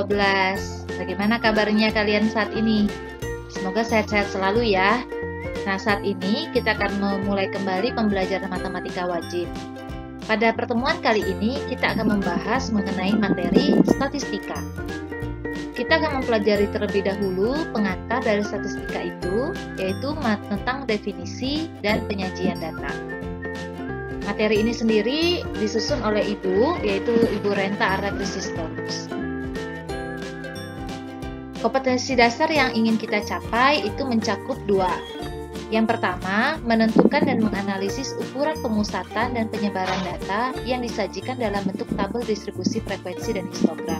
12. Bagaimana kabarnya kalian saat ini? Semoga sehat-sehat selalu ya. Nah, saat ini kita akan memulai kembali pembelajaran matematika wajib. Pada pertemuan kali ini, kita akan membahas mengenai materi statistika. Kita akan mempelajari terlebih dahulu pengantar dari statistika itu, yaitu tentang definisi dan penyajian data. Materi ini sendiri disusun oleh Ibu, yaitu Ibu Renta Ardakrisistomus. Kompetensi dasar yang ingin kita capai itu mencakup dua. Yang pertama, menentukan dan menganalisis ukuran pemusatan dan penyebaran data yang disajikan dalam bentuk tabel distribusi frekuensi dan histogram.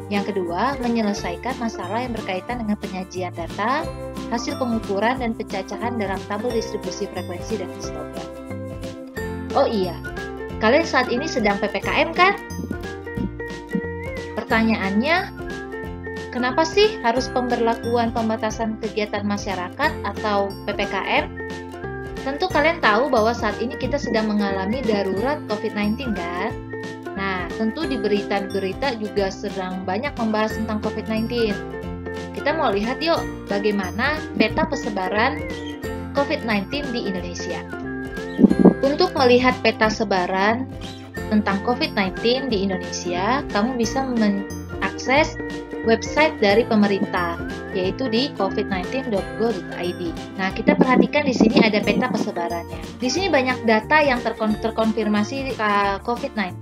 Yang kedua, menyelesaikan masalah yang berkaitan dengan penyajian data, hasil pengukuran dan pencacahan dalam tabel distribusi frekuensi dan histogram. Oh iya, kalian saat ini sedang PPKM kan? Pertanyaannya, kenapa sih harus pemberlakuan pembatasan kegiatan masyarakat atau PPKM? Tentu kalian tahu bahwa saat ini kita sedang mengalami darurat COVID-19 kan? Nah, tentu di berita-berita juga sedang banyak membahas tentang COVID-19. Kita mau lihat yuk bagaimana peta persebaran COVID-19 di Indonesia. Untuk melihat peta sebaran tentang COVID-19 di Indonesia, kamu bisa mengakses website dari pemerintah, yaitu di covid19.go.id. Nah, kita perhatikan di sini ada peta persebarannya. Di sini banyak data yang terkonfirmasi COVID-19,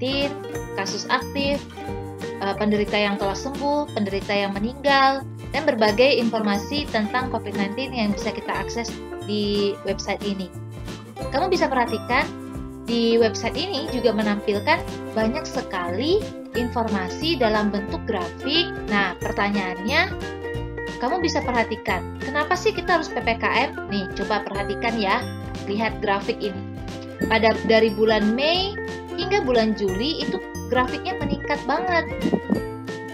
kasus aktif, penderita yang telah sembuh, penderita yang meninggal, dan berbagai informasi tentang COVID-19 yang bisa kita akses di website ini. Kamu bisa perhatikan di website ini juga menampilkan banyak sekali informasi dalam bentuk grafik. Nah, pertanyaannya, kamu bisa perhatikan, kenapa sih kita harus PPKM? Nih, coba perhatikan ya, lihat grafik ini. Dari bulan Mei hingga bulan Juli itu grafiknya meningkat banget.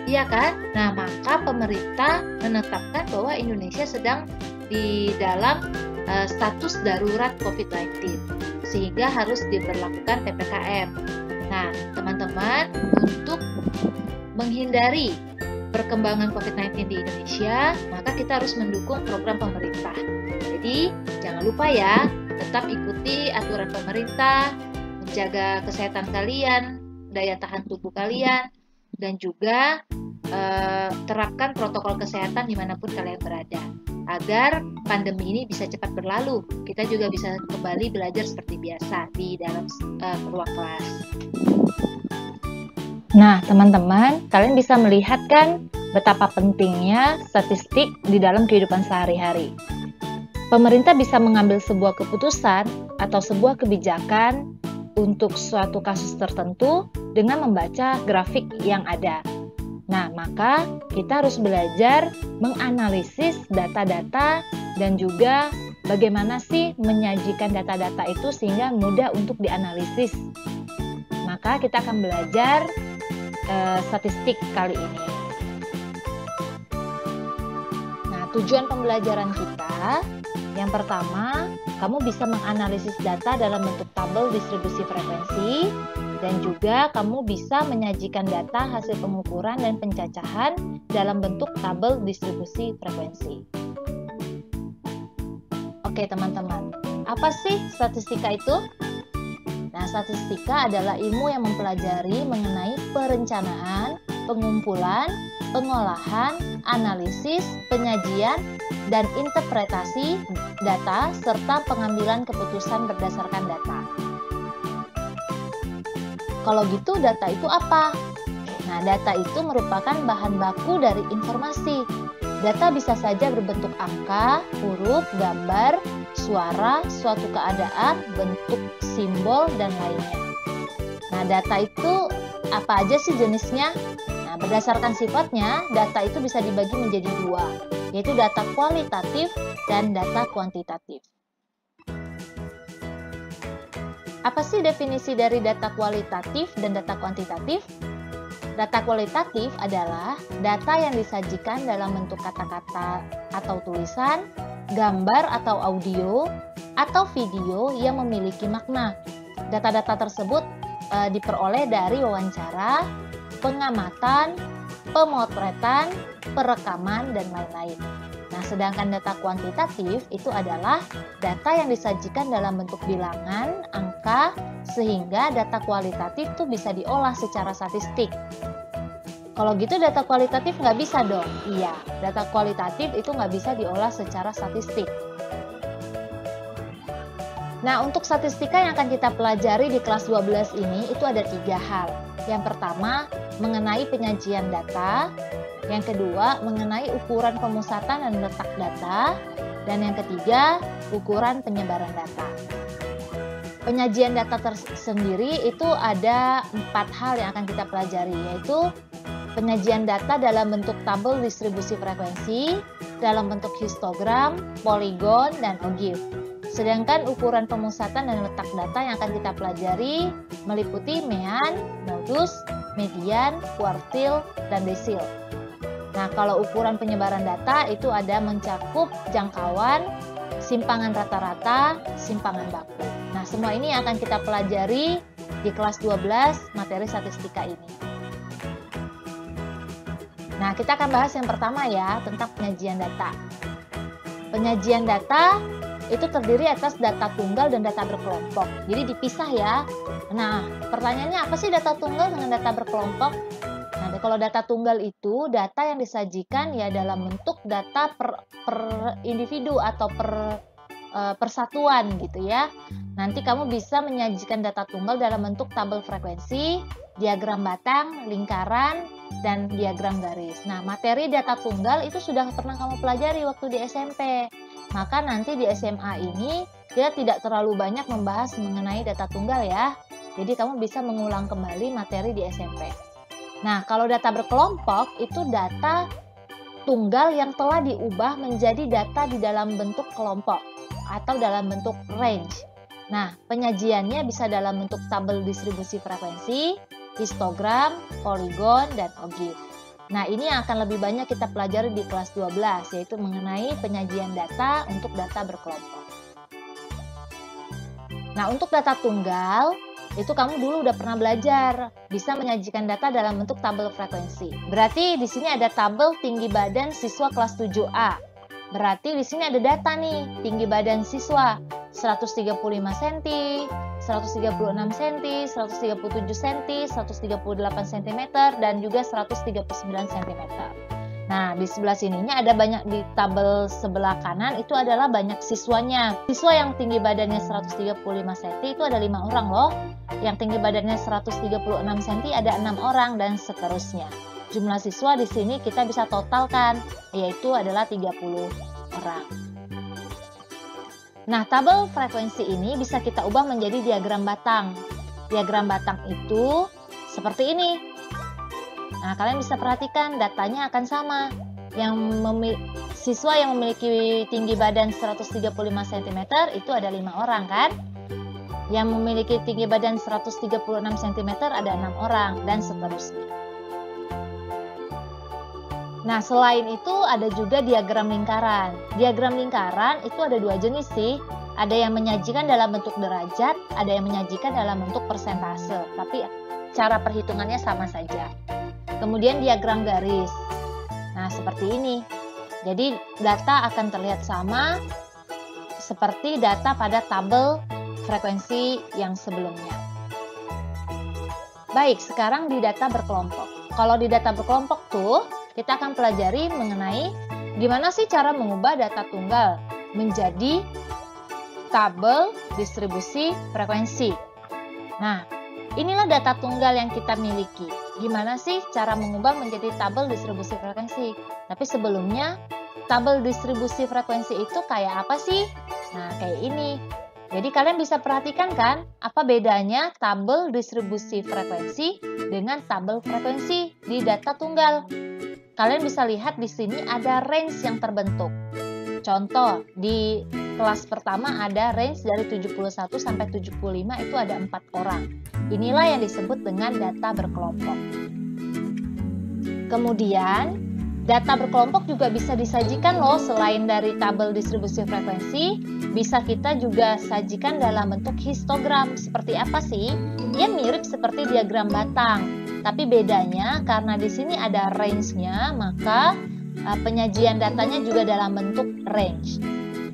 Iya kan? Nah, maka pemerintah menetapkan bahwa Indonesia sedang di dalam status darurat COVID-19, sehingga harus diberlakukan PPKM. Nah, teman-teman, untuk menghindari perkembangan COVID-19 di Indonesia, maka kita harus mendukung program pemerintah. Jadi, jangan lupa ya, tetap ikuti aturan pemerintah, menjaga kesehatan kalian, daya tahan tubuh kalian, dan juga terapkan protokol kesehatan dimanapun kalian berada, agar pandemi ini bisa cepat berlalu. Kita juga bisa kembali belajar seperti biasa di dalam ruang kelas. Nah, teman-teman, kalian bisa melihat kan betapa pentingnya statistik di dalam kehidupan sehari-hari. Pemerintah bisa mengambil sebuah keputusan atau sebuah kebijakan untuk suatu kasus tertentu dengan membaca grafik yang ada. Nah, maka kita harus belajar menganalisis data-data dan juga bagaimana sih menyajikan data-data itu sehingga mudah untuk dianalisis. Maka kita akan belajar statistik kali ini. Nah, tujuan pembelajaran kita, yang pertama, kamu bisa menganalisis data dalam bentuk tabel distribusi frekuensi, dan juga kamu bisa menyajikan data hasil pengukuran dan pencacahan dalam bentuk tabel distribusi frekuensi. Oke teman-teman, apa sih statistika itu? Nah, statistika adalah ilmu yang mempelajari mengenai perencanaan, pengumpulan, pengolahan, analisis, penyajian, dan interpretasi data serta pengambilan keputusan berdasarkan data. Kalau gitu, data itu apa? Nah, data itu merupakan bahan baku dari informasi. Data bisa saja berbentuk angka, huruf, gambar, suara, suatu keadaan, bentuk simbol, dan lainnya. Nah, data itu apa aja sih jenisnya? Nah, berdasarkan sifatnya, data itu bisa dibagi menjadi dua, yaitu data kualitatif dan data kuantitatif. Apa sih definisi dari data kualitatif dan data kuantitatif? Data kualitatif adalah data yang disajikan dalam bentuk kata-kata atau tulisan, gambar atau audio, atau video yang memiliki makna. Data-data tersebut diperoleh dari wawancara, pengamatan, pemotretan, perekaman, dan lain-lain. Nah, sedangkan data kuantitatif itu adalah data yang disajikan dalam bentuk bilangan, angka, sehingga data kualitatif itu bisa diolah secara statistik. Kalau gitu data kualitatif nggak bisa dong? Iya, data kualitatif itu nggak bisa diolah secara statistik. Nah, untuk statistika yang akan kita pelajari di kelas 12 ini itu ada 3 hal. Yang pertama, mengenai penyajian data. Yang kedua, mengenai ukuran pemusatan dan letak data. Dan yang ketiga, ukuran penyebaran data. Penyajian data tersendiri itu ada 4 hal yang akan kita pelajari, yaitu penyajian data dalam bentuk tabel distribusi frekuensi, dalam bentuk histogram, poligon, dan ogive. Sedangkan ukuran pemusatan dan letak data yang akan kita pelajari meliputi mean, modus, median, kuartil, dan desil. Nah, kalau ukuran penyebaran data itu ada mencakup jangkauan, simpangan rata-rata, simpangan baku. Nah, semua ini akan kita pelajari di kelas 12 materi statistika ini. Nah, kita akan bahas yang pertama ya, tentang penyajian data. Penyajian data itu terdiri atas data tunggal dan data berkelompok. Jadi dipisah ya. Nah, pertanyaannya apa sih data tunggal dengan data berkelompok? Nah, kalau data tunggal itu data yang disajikan ya dalam bentuk data per individu atau per persatuan gitu ya. Nanti kamu bisa menyajikan data tunggal dalam bentuk tabel frekuensi, diagram batang, lingkaran, dan diagram garis. Nah, materi data tunggal itu sudah pernah kamu pelajari waktu di SMP. Maka nanti di SMA ini kita tidak terlalu banyak membahas mengenai data tunggal ya. Jadi kamu bisa mengulang kembali materi di SMP. Nah, kalau data berkelompok itu data tunggal yang telah diubah menjadi data di dalam bentuk kelompok atau dalam bentuk range. Nah, penyajiannya bisa dalam bentuk tabel distribusi frekuensi, histogram, poligon, dan ogive. Nah, ini yang akan lebih banyak kita pelajari di kelas 12, yaitu mengenai penyajian data untuk data berkelompok. Nah, untuk data tunggal, itu kamu dulu udah pernah belajar, bisa menyajikan data dalam bentuk tabel frekuensi. Berarti di sini ada tabel tinggi badan siswa kelas 7A. Berarti di sini ada data nih, tinggi badan siswa 135 cm, 136 cm, 137 cm, 138 cm, dan juga 139 cm. Nah, di sebelah sininya ada banyak, di tabel sebelah kanan itu adalah banyak siswanya. Siswa yang tinggi badannya 135 cm itu ada 5 orang loh. Yang tinggi badannya 136 cm ada 6 orang, dan seterusnya. Jumlah siswa di sini kita bisa totalkan, yaitu adalah 30 orang. Nah, tabel frekuensi ini bisa kita ubah menjadi diagram batang. Diagram batang itu seperti ini. Nah, kalian bisa perhatikan datanya akan sama. Siswa yang memiliki tinggi badan 135 cm itu ada 5 orang kan? Yang memiliki tinggi badan 136 cm ada 6 orang, dan seterusnya. Nah, selain itu ada juga diagram lingkaran. Diagram lingkaran itu ada 2 jenis sih. Ada yang menyajikan dalam bentuk derajat, ada yang menyajikan dalam bentuk persentase. Tapi cara perhitungannya sama saja. Kemudian diagram garis. Nah, seperti ini. Jadi data akan terlihat sama seperti data pada tabel frekuensi yang sebelumnya. Baik, sekarang di data berkelompok. Kalau di data berkelompok tuh, kita akan pelajari mengenai gimana sih cara mengubah data tunggal menjadi tabel distribusi frekuensi. Nah, inilah data tunggal yang kita miliki. Gimana sih cara mengubah menjadi tabel distribusi frekuensi? Tapi sebelumnya, tabel distribusi frekuensi itu kayak apa sih? Nah, kayak ini. Jadi kalian bisa perhatikan kan, apa bedanya tabel distribusi frekuensi dengan tabel frekuensi di data tunggal? Kalian bisa lihat di sini ada range yang terbentuk. Contoh, di kelas pertama ada range dari 71 sampai 75 itu ada 4 orang. Inilah yang disebut dengan data berkelompok. Kemudian, data berkelompok juga bisa disajikan loh, selain dari tabel distribusi frekuensi, bisa kita juga sajikan dalam bentuk histogram. Seperti apa sih? Dia mirip seperti diagram batang. Tapi bedanya karena di sini ada range-nya, maka penyajian datanya juga dalam bentuk range.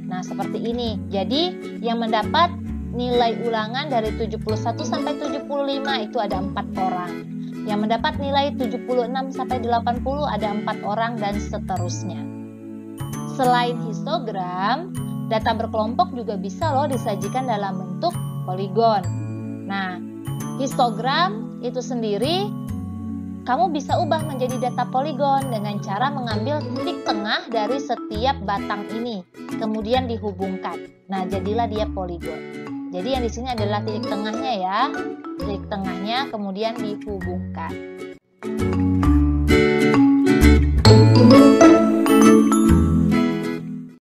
Nah, seperti ini. Jadi, yang mendapat nilai ulangan dari 71 sampai 75 itu ada 4 orang. Yang mendapat nilai 76 sampai 80 ada 4 orang dan seterusnya. Selain histogram, data berkelompok juga bisa loh disajikan dalam bentuk poligon. Nah, histogram itu sendiri kamu bisa ubah menjadi data poligon dengan cara mengambil titik tengah dari setiap batang ini, kemudian dihubungkan. Nah, jadilah dia poligon. Jadi yang di sini adalah titik tengahnya ya. Titik tengahnya kemudian dihubungkan.